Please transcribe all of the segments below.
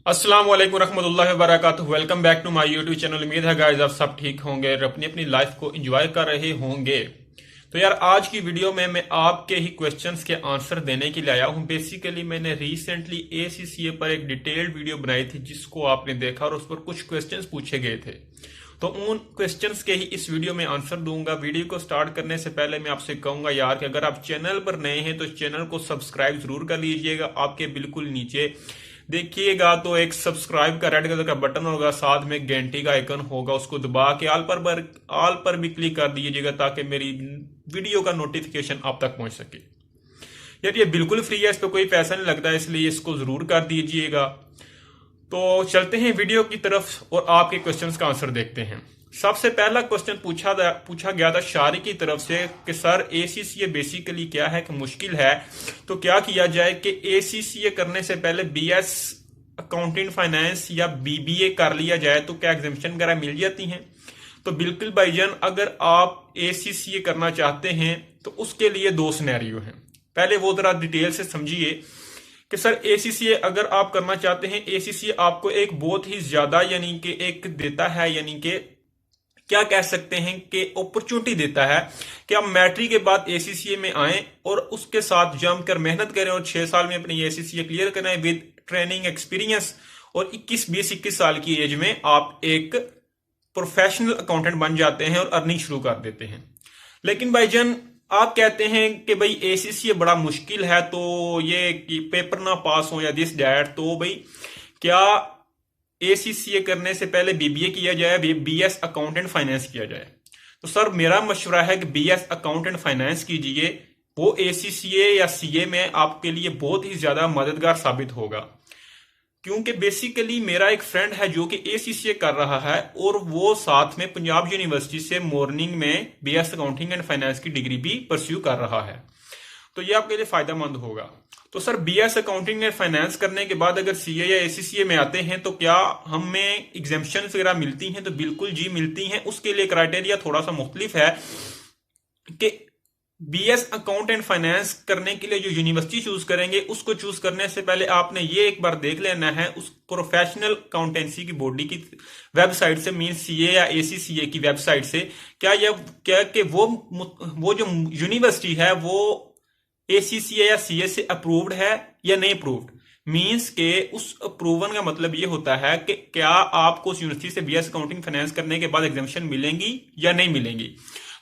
अस्सलाम वालेकुम रहमतुल्लाहि व बरकातुहू। Welcome back to my YouTube channel. उम्मीद है गाइस आप सब ठीक होंगे और अपनी अपनी लाइफ को एंजॉय कर रहे होंगे। तो यार आज की वीडियो में मैं आपके ही क्वेश्चंस के आंसर देने के लिए आया हूं। बेसिकली मैंने रिसेंटली एसीसीए पर एक डिटेल्ड वीडियो बनाई थी जिसको आपने देखा और उस पर कुछ क्वेश्चंस पूछे गए थे, तो उन क्वेश्चंस के ही इस वीडियो में आंसर दूंगा। वीडियो को स्टार्ट करने से पहले मैं आपसे कहूंगा यार कि अगर आप चैनल पर नए हैं तो चैनल को सब्सक्राइब जरूर कर लीजिएगा। आपके बिल्कुल नीचे देखिएगा तो एक सब्सक्राइब का रेड कलर का बटन होगा, साथ में घंटी का आइकन होगा, उसको दबा के ऑल पर भी क्लिक कर दीजिएगा ताकि मेरी वीडियो का नोटिफिकेशन आप तक पहुंच सके। यार ये बिल्कुल फ्री है, इस पर कोई पैसा नहीं लगता, इसलिए इसको जरूर कर दीजिएगा। तो चलते हैं वीडियो की तरफ और आपके क्वेश्चंस का आंसर देखते हैं। सबसे पहला क्वेश्चन पूछा गया था शारी की तरफ से कि सर एसीसीए बेसिकली क्या है कि मुश्किल है, तो क्या किया जाए कि एसीसीए करने से पहले बीएस अकाउंटिंग फाइनेंस या बीबीए कर लिया जाए तो क्या एग्जामिशन वगैरह मिल जाती हैं। तो बिल्कुल भाईजान, अगर आप एसीसीए करना चाहते हैं तो उसके लिए दो सिनेरियो हैं। पहले वो जरा डिटेल से समझिए कि सर एसीसीए अगर आप करना चाहते हैं, एसीसीए आपको एक बहुत ही ज्यादा यानी कि एक देता है, यानी कि क्या कह सकते हैं कि अपॉर्चुनिटी देता है कि आप मैट्रिक के बाद एसीसीए में आए और उसके साथ जमकर मेहनत करें और 6 साल में अपनी एसीसीए क्लियर करें विद ट्रेनिंग एक्सपीरियंस, और 21 साल की एज में आप एक प्रोफेशनल अकाउंटेंट बन जाते हैं और अर्निंग शुरू कर देते हैं। लेकिन भाईजान आप कहते हैं कि भाई एसीसीए बड़ा मुश्किल है, तो ये कि पेपर ना पास हो या दिस डैट, तो भाई क्या एसीसीए करने से पहले बीबीए किया जाए, बीएस अकाउंटेंट फाइनेंस किया जाए? तो सर मेरा मशवरा है कि बीएस अकाउंटेंट फाइनेंस कीजिए, वो एसीसीए या सीए में आपके लिए बहुत ही ज्यादा मददगार साबित होगा। क्योंकि बेसिकली मेरा एक फ्रेंड है जो कि एसीसीए कर रहा है और वो साथ में पंजाब यूनिवर्सिटी से मॉर्निंग में बीएस अकाउंटिंग एंड फाइनेंस की डिग्री भी परस्यू कर रहा है, तो ये आपके लिए फायदेमंद होगा। तो sir BS accounting and finance करने के बाद अगर सीए या एसीसीए में आते हैं तो क्या हमें एग्जाम्पशन वगैरह मिलती हैं? तो बिल्कुल जी मिलती हैं। उसके लिए क्राइटेरिया थोड़ा सा मुख्तलिफ है कि बीएस अकाउंट एंड फाइनेंस करने के लिए जो यूनिवर्सिटी चूज करेंगे उसको चूज करने से पहले आपने ये एक बार देख लेना है उस प्रोफेशनल अकाउंटेंसी की बॉडी की वेबसाइट से, मीन सीए या एसीसीए की वेबसाइट से, क्या कि वो जो यूनिवर्सिटी है वो एसीसीए या सीए से अप्रूव्ड है या नहीं अप्रूव्ड। मींस के उस अप्रूवल का मतलब ये होता है कि क्या आपको उस यूनिवर्सिटी से बीएस अकाउंटिंग फाइनेंस करने के बाद एग्जामिशन मिलेंगी या नहीं मिलेंगी।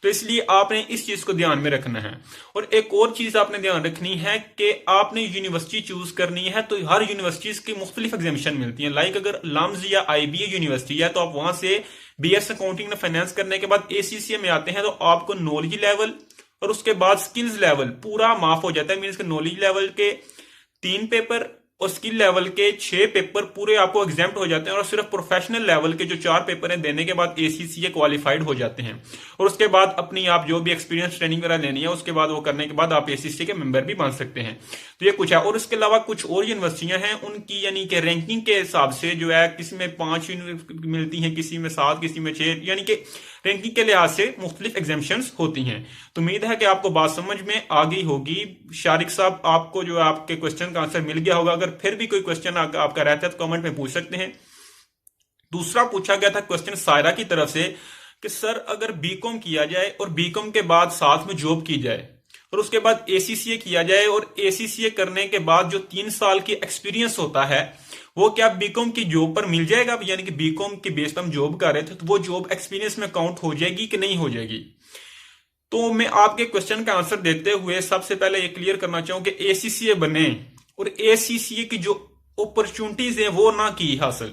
तो इसलिए आपने इस चीज को ध्यान में रखना है। और एक और चीज आपने ध्यान रखनी है कि आपने यूनिवर्सिटी चूज करनी है, तो हर यूनिवर्सिटीज की मुख्तलिफ एग्जामिशन मिलती है। लाइक अगर लम्स या आईबीए यूनिवर्सिटी है तो आप वहां से बीएस अकाउंटिंग फाइनेंस करने के बाद एसीसीए में आते हैं तो आपको नॉलेज लेवल और उसके बाद स्किल्स लेवल पूरा माफ हो जाता है। मीन्स के नॉलेज लेवल के 3 पेपर और स्किल लेवल के 6 पेपर पूरे आपको एग्जाम्प्ट हो जाते हैं और सिर्फ प्रोफेशनल लेवल के जो 4 पेपर हैं देने के बाद एसीसीए क्वालिफाइड हो जाते हैं। और उसके बाद अपनी आप जो भी एक्सपीरियंस ट्रेनिंग वगैरह लेनी है उसके बाद वो करने के बाद आप एसीसीए के मेंबर भी बन सकते हैं। तो ये कुछ है। और इसके अलावा कुछ और यूनिवर्सिटियां हैं, उनकी यानी कि रैंकिंग के हिसाब से जो है किसी में 5 मिलती हैं, किसी में 7, किसी में 6, यानी कि रैंकिंग के लिहाज से मुख्तलिफ एग्जामिशंस होती हैं। तो उम्मीद है कि आपको बात समझ में आ गई होगी। शारिक साहब आपको जो आपके क्वेश्चन का आंसर मिल गया होगा। अगर फिर भी कोई क्वेश्चन आपका रहता है तो कमेंट में पूछ सकते हैं। दूसरा पूछा गया था क्वेश्चन सायरा की तरफ से कि सर अगर बीकॉम किया जाए और बीकॉम के बाद साथ में जॉब की जाए और उसके बाद एसीसीए किया जाए और एसीसीए करने के बाद जो 3 साल की एक्सपीरियंस होता है वो क्या बीकॉम की जॉब पर मिल जाएगा? यानी कि बीकॉम के बेस पर हम जॉब कर रहे थे तो वो जॉब एक्सपीरियंस में काउंट हो जाएगी कि नहीं हो जाएगी? तो मैं आपके क्वेश्चन का आंसर देते हुए सबसे पहले ये क्लियर करना चाहूं कि एसीसीए बने और एसीसीए की जो अपॉर्चुनिटीज है वो ना की हासिल,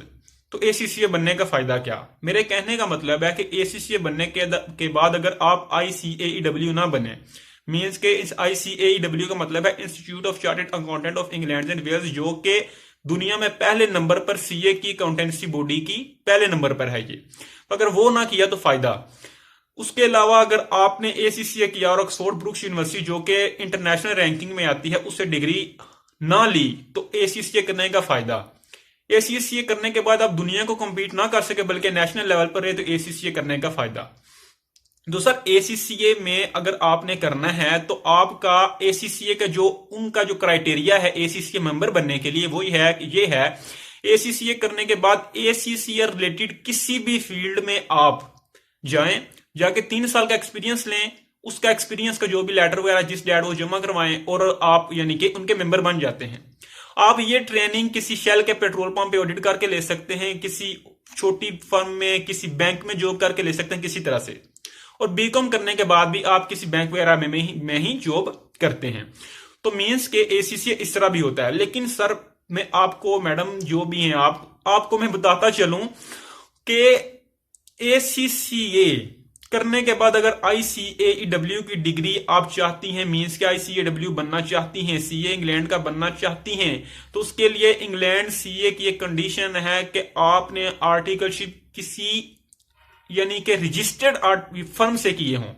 तो एसीसीए बनने का फायदा क्या? मेरे कहने का मतलब है कि एसीसीए बनने के बाद अगर आप आईसीएईडब्ल्यू ना बने, मींस के इस आईसीएईडब्ल्यू का मतलब है institute of chartered accountant of England and Wales, जो कि दुनिया में पहले नंबर पर सीए की अकाउंटेंसी बॉडी की पहले नंबर पर है ये। तो अगर वो ना किया तो फायदा। उसके अलावा अगर आपने एसीसीए किया और ऑक्सफोर्ड ब्रुक्स यूनिवर्सिटी जो कि इंटरनेशनल रैंकिंग में आती है उससे डिग्री ना ली तो एसीसीए करने का फायदा। एसीसीए करने के बाद आप दुनिया को कम्पीट ना कर सके बल्कि नेशनल लेवल पर रहे तो एसीसीए करने का फायदा। दूसरा, एसीसीए में अगर आपने करना है तो आपका एसीसीए का जो उनका जो क्राइटेरिया है एसीसीए मेंबर बनने के लिए वो ये है एसीसीए करने के बाद एसीसीए रिलेटेड किसी भी फील्ड में आप जाएं, जाके 3 साल का एक्सपीरियंस लें, उसका एक्सपीरियंस का जो भी लेटर वगैरह जिस डैड वो जमा करवाएं और आप यानी कि उनके मेंबर बन जाते हैं। आप ये ट्रेनिंग किसी शेल के पेट्रोल पंप पे ऑडिट करके ले सकते हैं, किसी छोटी फर्म में, किसी बैंक में जॉब करके ले सकते हैं किसी तरह से, और बीकॉम करने के बाद भी आप किसी बैंक वगैरह में ही जॉब करते हैं। तो मींस के एसीसीए इस तरह भी होता है। लेकिन सर मैं आपको, मैडम जो भी हैं आपको मैं बताता चलूं कि एसीसीए करने के बाद अगर आईसीएडब्ल्यू की डिग्री आप चाहती हैं, मींस के आईसीएडब्ल्यू बनना चाहती हैं, सीए इंग्लैंड का बनना चाहती हैं, तो उसके लिए इंग्लैंड सीए की एक कंडीशन है कि आपने आर्टिकलशिप किसी यानी कि रजिस्टर्ड फर्म से किए हों,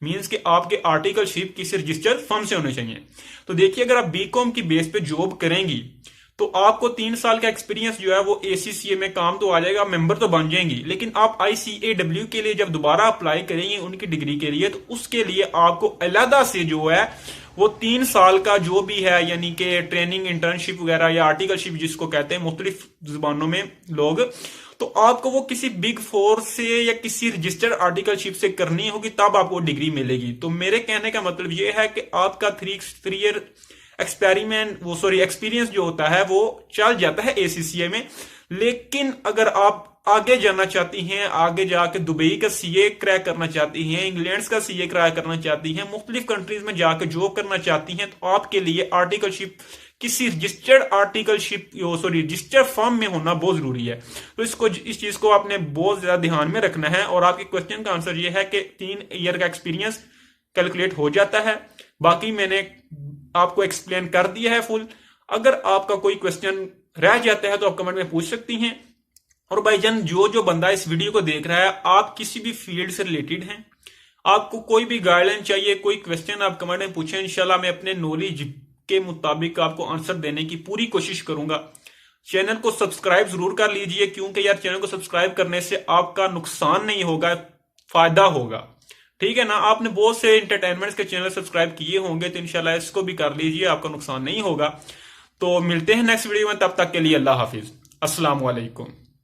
मींस कि आपके आर्टिकलशिप किसी रजिस्टर्ड फर्म से होने चाहिए। तो देखिए अगर आप बीकॉम की बेस पे जॉब करेंगी तो आपको 3 साल का एक्सपीरियंस जो है वो एसीसीए में काम तो आ जाएगा, मेंबर तो बन जाएंगी। लेकिन आप आईसीएडब्ल्यू के लिए जब दोबारा अप्लाई करेंगे उनकी डिग्री के लिए, तो उसके लिए आपको अलहदा से जो है वो 3 साल का जो भी है यानी कि ट्रेनिंग, इंटर्नशिप वगैरह या आर्टिकलशिप जिसको कहते हैं मुख्तलिफ जुबानों में लोग, तो आपको वो किसी बिग फोर से या किसी रजिस्टर्ड आर्टिकलशिप से करनी होगी, तब आपको डिग्री मिलेगी। तो मेरे कहने का मतलब ये है कि आपका 3 ईयर एक्सपीरियंस जो होता है वो चल जाता है एसीसीए में। लेकिन अगर आप आगे जाना चाहती हैं, आगे जाके दुबई का सीए क्रैक करना चाहती हैं, इंग्लैंड का सीए क्रैक करना चाहती हैं, मुख्तलिफ कंट्रीज में जाकर जॉब करना चाहती हैं, तो आपके लिए आर्टिकलशिप किसी रजिस्टर्ड फर्म में होना बहुत जरूरी है। तो इस चीज को आपने बहुत ज्यादा ध्यान में रखना है। और आपके क्वेश्चन का आंसर ये है कि 3 ईयर का एक्सपीरियंस कैलकुलेट हो जाता है। बाकी मैंने आपको एक्सप्लेन कर दिया है फुल। अगर आपका कोई क्वेश्चन रह जाता है तो आप कमेंट में पूछ सकती हैं। और भाईजान जो बंदा इस वीडियो को देख रहा है, आप किसी भी फील्ड से रिलेटेड हैं, आपको कोई भी गाइडलाइन चाहिए, कोई क्वेश्चन आप कमेंट में पूछें, इंशाल्लाह मैं अपने नॉलेज के मुताबिक आपको आंसर देने की पूरी कोशिश करूंगा। चैनल को सब्सक्राइब जरूर कर लीजिए, क्योंकि यार चैनल को सब्सक्राइब करने से आपका नुकसान नहीं होगा, फायदा होगा। ठीक है ना। आपने बहुत से एंटरटेनमेंट्स के चैनल सब्सक्राइब किए होंगे, तो इंशाल्लाह इसको भी कर लीजिए, आपका नुकसान नहीं होगा। तो मिलते हैं नेक्स्ट वीडियो में, तब तक के लिए अल्लाह हाफिज, अस्सलाम वालेकुम।